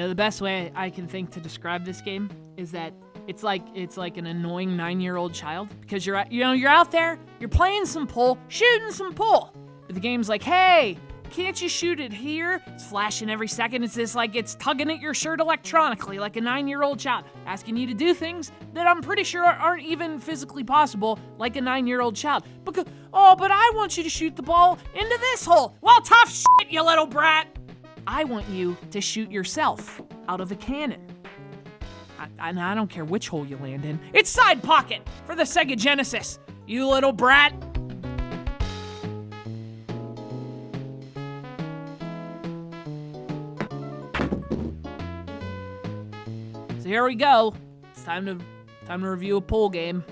The best way I can think to describe this game is that it's like an annoying 9-year-old child, because you're out there, you're playing some pool, shooting some pool. But the game's like, hey, can't you shoot it here? It's flashing every second. It's just like it's tugging at your shirt electronically like a 9-year-old child, asking you to do things that I'm pretty sure aren't even physically possible like a 9-year-old child. But I want you to shoot the ball into this hole. Well, tough shit, you little brat. I want you to shoot yourself out of a cannon. I don't care which hole you land in. It's Side Pocket for the SEGA Genesis, you little brat. So here we go. It's time to review a pool game.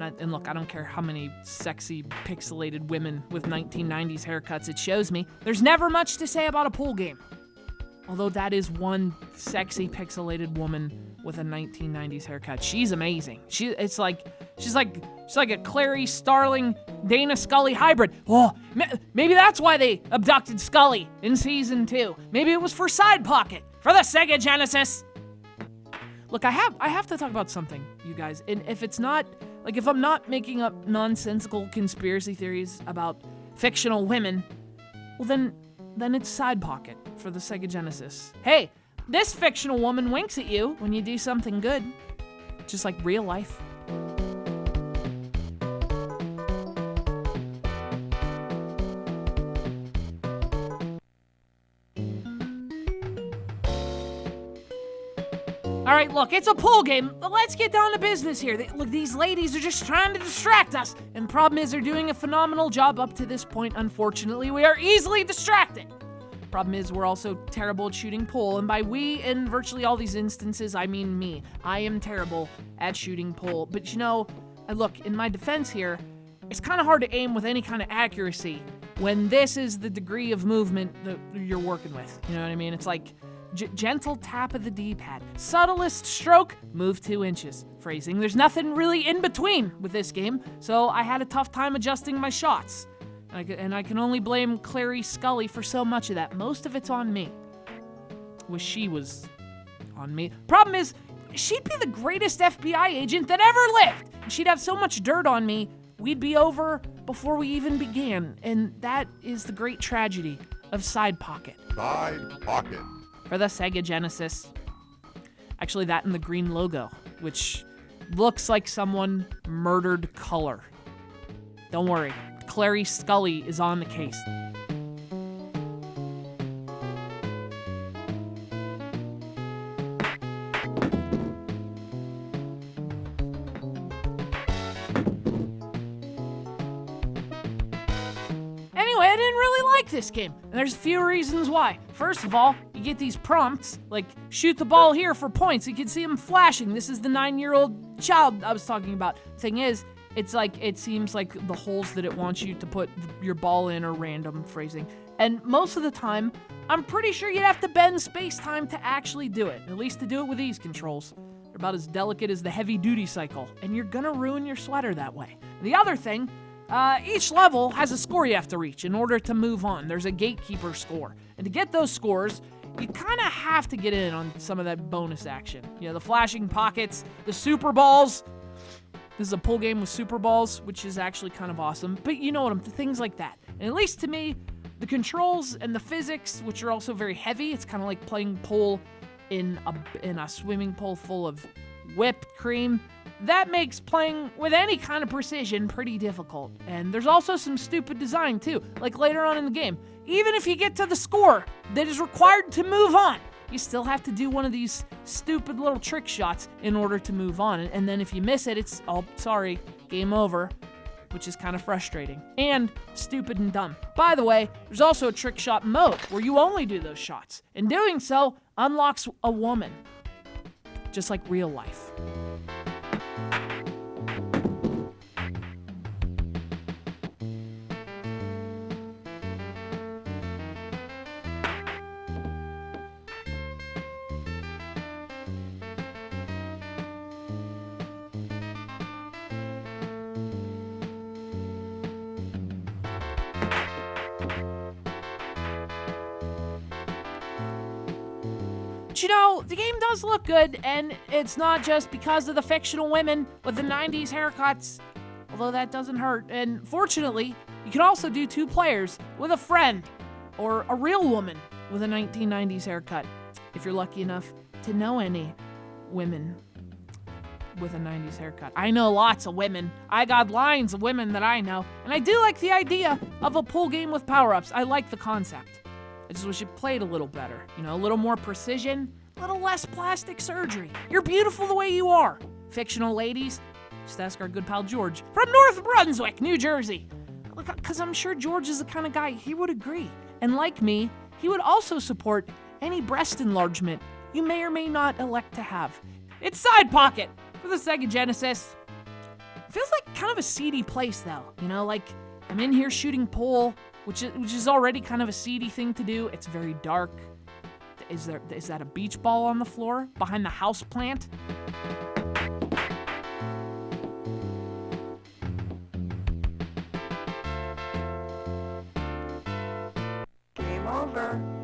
And look, I don't care how many sexy pixelated women with 1990s haircuts it shows me. There's never much to say about a pool game. Although that is one sexy pixelated woman with a 1990s haircut. She's amazing. She's like a Clary Starling Dana Scully hybrid. Oh, maybe that's why they abducted Scully in season 2. Maybe it was for Side Pocket for the SEGA Genesis. Look, I have to talk about something, you guys. And if it's not, if I'm not making up nonsensical conspiracy theories about fictional women, well then it's Side Pocket for the SEGA Genesis. Hey, this fictional woman winks at you when you do something good, just like real life. All right, look, it's a pool game. Let's get down to business here. Look, these ladies are just trying to distract us. And the problem is they're doing a phenomenal job up to this point. Unfortunately, we are easily distracted. Problem is we're also terrible at shooting pool. And by we, in virtually all these instances, I mean me. I am terrible at shooting pool. But look, in my defense here, it's kind of hard to aim with any kind of accuracy when this is the degree of movement that you're working with. You know what I mean? It's like gentle tap of the D-pad. Subtlest stroke, move 2 inches. Phrasing. There's nothing really in between with this game, so I had a tough time adjusting my shots. And I can only blame Clary Scully for so much of that. Most of it's on me. Wish she was on me. Problem is, she'd be the greatest FBI agent that ever lived. And she'd have so much dirt on me, we'd be over before we even began. And that is the great tragedy of Side Pocket. Side Pocket. For the SEGA Genesis. Actually, that and the green logo, which looks like someone murdered color. Don't worry, Clary Scully is on the case. Anyway, I didn't really like this game, and there's a few reasons why. First of all, you get these prompts, like shoot the ball here for points. You can see them flashing. This is the 9-year-old child I was talking about. Thing is, it seems like the holes that it wants you to put your ball in are random. Phrasing. And most of the time, I'm pretty sure you'd have to bend space-time to actually do it. At least to do it with these controls. They're about as delicate as the heavy-duty cycle, and you're gonna ruin your sweater that way. The other thing, each level has a score you have to reach in order to move on. There's a gatekeeper score. And to get those scores, you kind of have to get in on some of that bonus action. The flashing pockets, the super balls. This is a pool game with super balls, which is actually kind of awesome. But you know what things like that. And at least to me, the controls and the physics, which are also very heavy, it's kind of like playing pool in a swimming pool full of whipped cream. That makes playing with any kind of precision pretty difficult. And there's also some stupid design too, like later on in the game. Even if you get to the score that is required to move on, you still have to do one of these stupid little trick shots in order to move on. And then if you miss it, it's, oh, sorry, game over, which is kind of frustrating and stupid and dumb. By the way, there's also a trick shot mode where you only do those shots. And doing so unlocks a woman, just like real life. does look good, and it's not just because of the fictional women with the 90s haircuts, although that doesn't hurt. And fortunately, you can also do 2 players with a friend or a real woman with a 1990s haircut, if you're lucky enough to know any women with a 90s haircut. I know lots of women. I got lines of women that I know, and I do like the idea of a pool game with power-ups. I like the concept. I just wish it played a little better. A little more precision, a little less plastic surgery. You're beautiful the way you are. Fictional ladies, just ask our good pal George from North Brunswick, New Jersey. Because I'm sure George is the kind of guy he would agree. And like me, he would also support any breast enlargement you may or may not elect to have. It's Side Pocket for the SEGA Genesis. Feels like kind of a seedy place though, like I'm in here shooting pool, which is already kind of a seedy thing to do. It's very dark. Is that a beach ball on the floor behind the house plant? Game over.